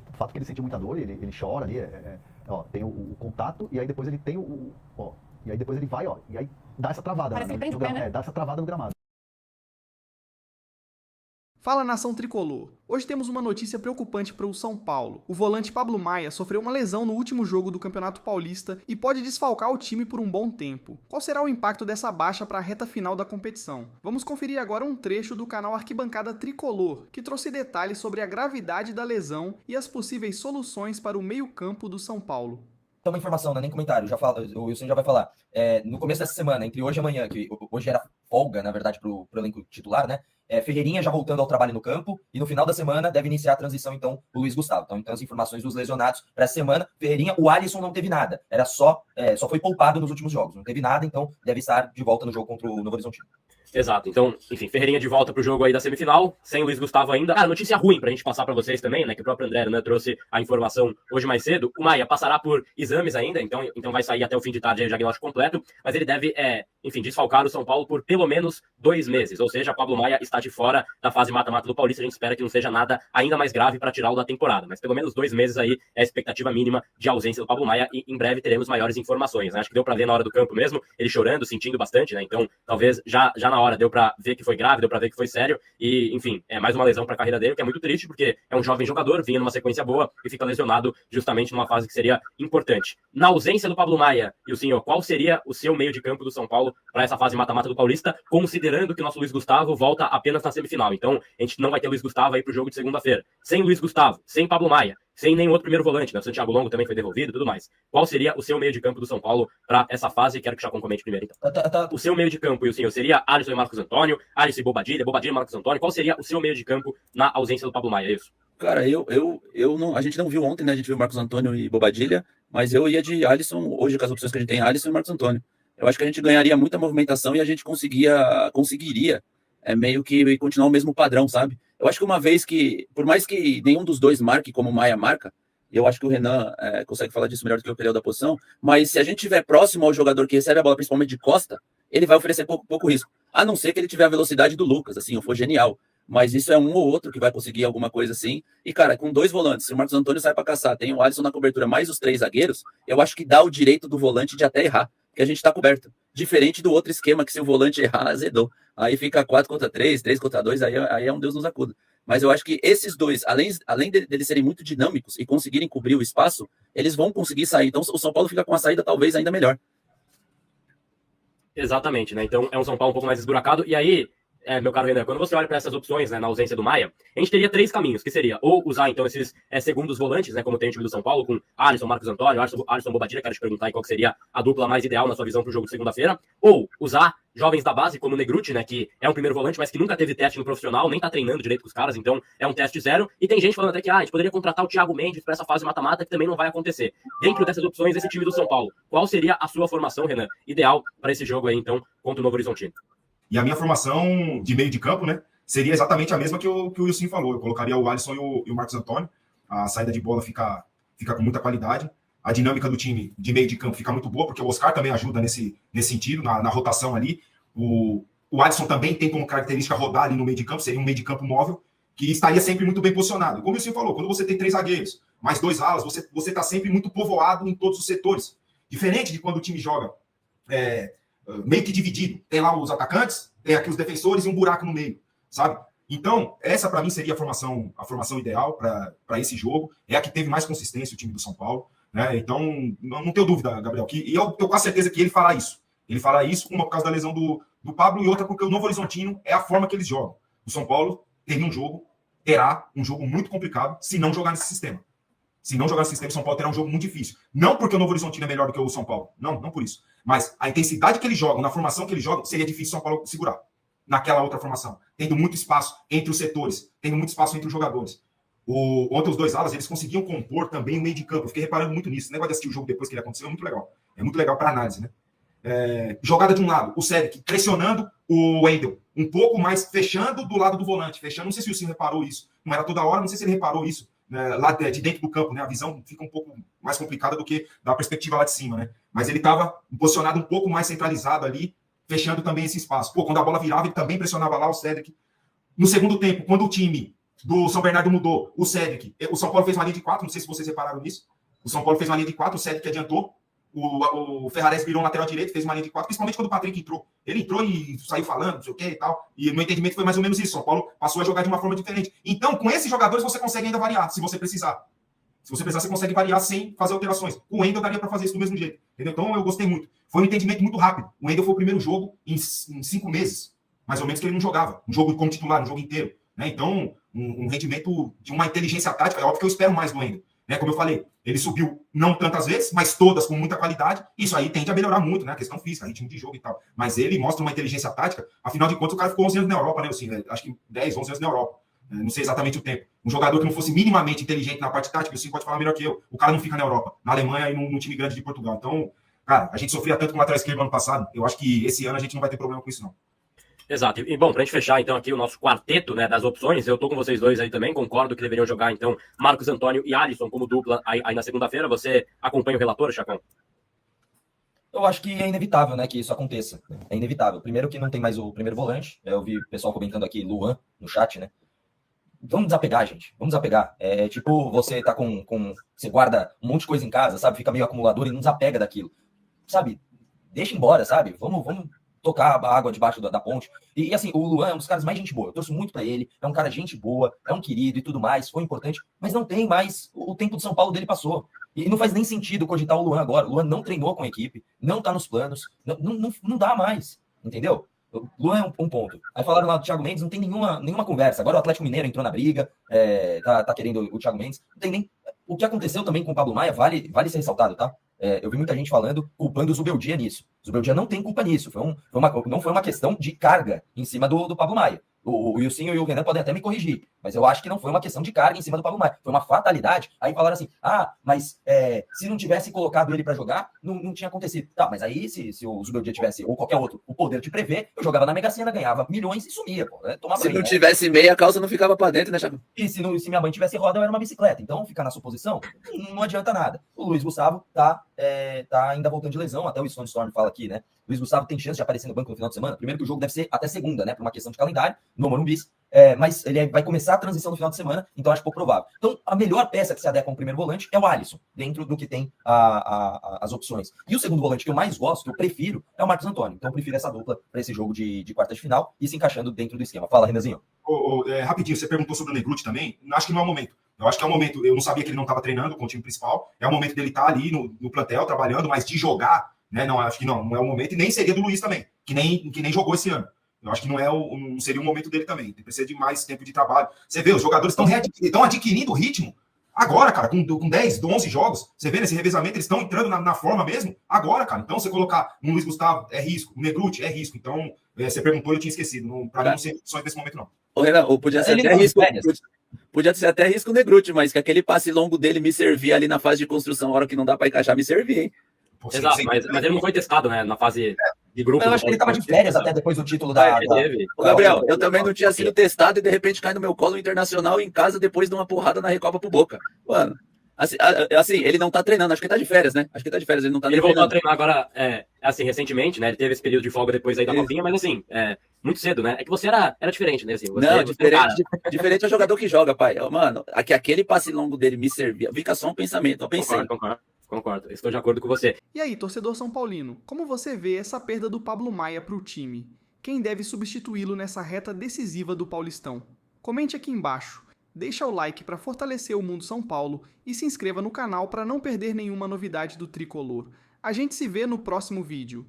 O fato que ele sentiu muita dor, ele chora ali, tem o contato, e aí depois ele tem e aí depois ele vai, e aí dá essa travada. Parece que ele prende o pé, né? Dá essa travada no gramado. Fala, nação tricolor! Hoje temos uma notícia preocupante para o São Paulo. O volante Pablo Maia sofreu uma lesão no último jogo do Campeonato Paulista e pode desfalcar o time por um bom tempo. Qual será o impacto dessa baixa para a reta final da competição? Vamos conferir agora um trecho do canal Arquibancada Tricolor, que trouxe detalhes sobre a gravidade da lesão e as possíveis soluções para o meio-campo do São Paulo. Então, uma informação, não é nem comentário, o Wilson já vai falar. No começo dessa semana, entre hoje e amanhã, que hoje era folga, na verdade, pro elenco titular, né? Ferreirinha já voltando ao trabalho no campo, e no final da semana deve iniciar a transição, então, o Luiz Gustavo. Então as informações dos lesionados para essa semana, Ferreirinha, o Alisson não teve nada, era só foi poupado nos últimos jogos, não teve nada, então deve estar de volta no jogo contra o Novo Horizontino. Exato, então, enfim, Ferreirinha de volta pro jogo aí da semifinal, sem Luiz Gustavo ainda. Notícia ruim pra gente passar pra vocês também, né, que o próprio André, né, trouxe a informação hoje mais cedo. O Maia passará por exames ainda, então vai sair até o fim de tarde aí o diagnóstico completo, mas ele deve, desfalcar o São Paulo por pelo menos 2 meses, ou seja, Pablo Maia está de fora da fase mata-mata do Paulista. A gente espera que não seja nada ainda mais grave para tirá-lo da temporada, mas pelo menos 2 meses aí é a expectativa mínima de ausência do Pablo Maia, e em breve teremos maiores informações, né? Acho que deu pra ver na hora do campo mesmo, ele chorando, sentindo bastante, né, então talvez já na hora deu pra ver que foi grave, deu pra ver que foi sério, e enfim, é mais uma lesão pra carreira dele, que é muito triste, porque é um jovem jogador, vinha numa sequência boa e fica lesionado justamente numa fase que seria importante. Na ausência do Pablo Maia, e o senhor, qual seria o seu meio de campo do São Paulo para essa fase mata-mata do Paulista, considerando que o nosso Luiz Gustavo volta apenas na semifinal? Então, a gente não vai ter Luiz Gustavo aí pro jogo de segunda-feira. Sem Luiz Gustavo, sem Pablo Maia, sem nenhum outro primeiro volante, né? O Santiago Longo também foi devolvido e tudo mais. Qual seria o seu meio de campo do São Paulo para essa fase? Quero que o Chacon comente primeiro, então. O seu meio de campo, e o senhor, seria Alisson e Marcos Antônio, Alisson e Bobadilha e Marcos Antônio. Qual seria o seu meio de campo na ausência do Pablo Maia? É isso? Cara, eu não, a gente não viu ontem, né? A gente viu Marcos Antônio e Bobadilha, mas eu ia de Alisson, hoje com as opções que a gente tem, Alisson e Marcos Antônio. Eu acho que a gente ganharia muita movimentação e a gente conseguiria meio que continuar o mesmo padrão, sabe? Eu acho que uma vez que, por mais que nenhum dos dois marque como o Maia marca, eu acho que o Renan consegue falar disso melhor do que eu, da posição, mas se a gente estiver próximo ao jogador que recebe a bola, principalmente de costa, ele vai oferecer pouco risco. A não ser que ele tiver a velocidade do Lucas, assim, ou for genial. Mas isso é um ou outro que vai conseguir alguma coisa assim. E, cara, com 2 volantes, se o Marcos Antônio sai para caçar, tem o Alisson na cobertura, mais os 3 zagueiros, eu acho que dá o direito do volante de até errar, que a gente tá coberto. Diferente do outro esquema que se o volante errar, azedou. Aí fica 4 contra 3, 3 contra 2, aí é um Deus nos acuda. Mas eu acho que esses dois, além deles serem muito dinâmicos e conseguirem cobrir o espaço, eles vão conseguir sair. Então o São Paulo fica com a saída talvez ainda melhor. Exatamente, né? Então é um São Paulo um pouco mais esburacado. E aí, meu caro Renan, quando você olha para essas opções, né, na ausência do Maia, a gente teria 3 caminhos, que seria ou usar então esses segundos volantes, né, como tem o time do São Paulo, com Alisson, Marcos Antônio, Alisson Bobadilha, quero te perguntar aí qual que seria a dupla mais ideal na sua visão para o jogo de segunda-feira, ou usar jovens da base, como o Negruti, né, que é um primeiro volante, mas que nunca teve teste no profissional, nem tá treinando direito com os caras, então é um teste zero, e tem gente falando até que a gente poderia contratar o Thiago Mendes para essa fase mata-mata, que também não vai acontecer. Dentro dessas opções, esse time do São Paulo, qual seria a sua formação, Renan, ideal para esse jogo aí, então, contra o Novo Horizontino? E a minha formação de meio de campo, né, seria exatamente a mesma que o Wilson falou. Eu colocaria o Alisson e o Marcos Antônio. A saída de bola fica com muita qualidade. A dinâmica do time de meio de campo fica muito boa, porque o Oscar também ajuda nesse sentido, na rotação ali. O Alisson também tem como característica rodar ali no meio de campo, seria um meio de campo móvel, que estaria sempre muito bem posicionado. Como o Wilson falou, quando você tem 3 zagueiros, mais 2 alas, você está sempre muito povoado em todos os setores. Diferente de quando o time joga meio que dividido. Tem lá os atacantes, tem aqui os defensores e um buraco no meio, sabe? Então, essa para mim seria a formação ideal para esse jogo. É a que teve mais consistência, o time do São Paulo, né? Então, não tenho dúvida, Gabriel, e eu tenho quase certeza que ele fará isso. Ele fará isso, uma por causa da lesão do Pablo e outra porque o Novo Horizontino é a forma que eles jogam. O São Paulo terá um jogo muito complicado se não jogar nesse sistema. Se não jogar nesse sistema, o São Paulo terá um jogo muito difícil. Não porque o Novo Horizontino é melhor do que o São Paulo. Não por isso. Mas a intensidade que eles jogam, na formação que eles jogam, seria difícil o São Paulo segurar. Naquela outra formação. Tendo muito espaço entre os setores. Tendo muito espaço entre os jogadores. Ontem os 2 alas, eles conseguiam compor também o meio de campo. Eu fiquei reparando muito nisso. O negócio de assistir o jogo depois que ele aconteceu é muito legal. É muito legal para análise, né? Jogada de um lado, o Cedric pressionando o Wendel. Um pouco mais fechando do lado do volante. Fechando, não sei se o Wilson reparou isso. Não era toda hora, não sei se ele reparou isso. Lá de dentro do campo, né? A visão fica um pouco mais complicada do que da perspectiva lá de cima, né? Mas ele estava posicionado um pouco mais centralizado ali, fechando também esse espaço. Quando a bola virava, ele também pressionava lá o Cedric. No segundo tempo, quando o time do São Bernardo mudou, o Cedric, o São Paulo fez uma linha de 4, não sei se vocês repararam nisso. O São Paulo fez uma linha de 4, o Cedric adiantou, o Ferrares virou um lateral direito, fez uma linha de 4, principalmente quando o Patrick entrou. Ele entrou e saiu falando, não sei o que e tal. E o meu entendimento foi mais ou menos isso. O São Paulo passou a jogar de uma forma diferente. Então, com esses jogadores, você consegue ainda variar, se você precisar. Se você precisar, você consegue variar sem fazer alterações. Com o Wendel daria para fazer isso do mesmo jeito. Entendeu? Então, eu gostei muito. Foi um entendimento muito rápido. O Wendel foi o primeiro jogo em 5 meses, mais ou menos, que ele não jogava. Um jogo como titular, um jogo inteiro. Né? Então, um rendimento de uma inteligência tática. É óbvio que eu espero mais do Wendel. Né? Como eu falei, ele subiu não tantas vezes, mas todas com muita qualidade. Isso aí tende a melhorar muito, né? A questão física, ritmo de jogo e tal. Mas ele mostra uma inteligência tática. Afinal de contas, o cara ficou 11 anos na Europa, né? Assim, acho que 10, 11 anos na Europa. Não sei exatamente o tempo. Um jogador que não fosse minimamente inteligente na parte tática, você pode falar melhor que eu. O cara não fica na Europa, na Alemanha e num time grande de Portugal. Então, cara, a gente sofria tanto com o lateral esquerdo ano passado. Eu acho que esse ano a gente não vai ter problema com isso, não. Exato. E bom, pra gente fechar então aqui o nosso quarteto, né, das opções, eu tô com vocês dois aí também, concordo que deveriam jogar então Marcos Antônio e Alisson como dupla aí na segunda-feira. Você acompanha o relator, Chacão? Eu acho que é inevitável, né, que isso aconteça. É inevitável. Primeiro que não tem mais o primeiro volante. Eu vi o pessoal comentando aqui, Luan, no chat, né? Vamos desapegar, gente. Vamos desapegar. É tipo, você tá com... Você guarda um monte de coisa em casa, sabe? Fica meio acumulador e não desapega daquilo. Sabe? Deixa embora, sabe? Vamos tocar a água debaixo da ponte. E assim, o Luan é um dos caras mais gente boa. Eu torço muito pra ele. É um cara gente boa, é um querido e tudo mais. Foi importante. Mas não tem mais... O tempo de São Paulo dele passou. E não faz nem sentido cogitar o Luan agora. O Luan não treinou com a equipe. Não tá nos planos. Não dá mais. Entendeu? O Luan é um ponto. Aí falaram lá do Thiago Mendes, não tem nenhuma conversa. Agora o Atlético Mineiro entrou na briga, tá querendo o Thiago Mendes. Não tem nem... O que aconteceu também com o Pablo Maia vale ser ressaltado, tá? Eu vi muita gente falando, culpando o Zubeldia nisso. O Zubeldia não tem culpa nisso. Não foi uma questão de carga em cima do Pablo Maia. O Wilsinho e o Renan podem até me corrigir, mas eu acho que não foi uma questão de carga em cima do Pablo Maia. Foi uma fatalidade. Aí falaram assim, mas se não tivesse colocado ele para jogar, não tinha acontecido. Tá, mas aí se o Zubeldia tivesse, ou qualquer outro, o poder de prever, eu jogava na Mega Sena, ganhava milhões e sumia, pô. Tomava se não tivesse meia, a calça não ficava para dentro, né, Chaco? E se minha mãe tivesse roda, eu era uma bicicleta. Então, ficar na suposição, não adianta nada. O Luiz Gustavo tá ainda voltando de lesão, até o Stone Storm fala aqui, né? O Luiz Gustavo tem chance de aparecer no banco no final de semana. Primeiro que o jogo deve ser até segunda, né? Por uma questão de calendário, no Morumbi. Mas ele vai começar a transição no final de semana, então acho pouco provável. Então, a melhor peça que se adequa ao primeiro volante é o Alisson, dentro do que tem as opções. E o segundo volante que eu mais gosto, que eu prefiro, é o Marcos Antônio. Então, eu prefiro essa dupla para esse jogo de quarta de final e se encaixando dentro do esquema. Fala, Renanzinho. Rapidinho, você perguntou sobre o Negruti também. Acho que não é o momento. Eu acho que é o momento. Eu não sabia que ele não estava treinando com o time principal. É o momento dele estar ali no plantel, trabalhando, mas de jogar, né? Não, acho que não é o momento. E nem seria do Luiz também, que nem jogou esse ano. Eu acho que não seria o momento dele também. Precisa de mais tempo de trabalho. Você vê, os jogadores estão adquirindo ritmo agora, cara, com 10, 11 jogos. Você vê nesse revezamento, eles estão entrando na forma mesmo agora, cara. Então, você colocar um Luiz Gustavo é risco, um Negruti é risco. Então, você perguntou e eu tinha esquecido. Para mim, não seria só nesse momento, não. Ô, Renan, podia ser até risco. Podia ser até risco o Negruti, mas que aquele passe longo dele me servia ali na fase de construção, a hora que não dá para encaixar, me servia, hein? Exato, mas ele não foi testado, né, na fase de grupo. Eu acho que ele estava de férias até depois do título da... Ô, Gabriel, eu também não tinha sido testado e de repente cai no meu colo Internacional em casa depois de uma porrada na Recopa pro Boca. Mano, assim, ele não tá treinando, acho que ele tá de férias, né? Acho que ele tá de férias, ele não tá Ele voltou a treinar agora, assim, recentemente, né? Ele teve esse período de folga depois aí da copinha, mas assim, muito cedo, né? É que você era diferente, né? Assim, diferente é o jogador que joga, pai. Mano, aquele passe longo dele me servia. Fica só um pensamento, eu pensei. Concordo, estou de acordo com você. E aí, torcedor São Paulino, como você vê essa perda do Pablo Maia para o time? Quem deve substituí-lo nessa reta decisiva do Paulistão? Comente aqui embaixo, deixa o like para fortalecer o Mundo São Paulo e se inscreva no canal para não perder nenhuma novidade do Tricolor. A gente se vê no próximo vídeo.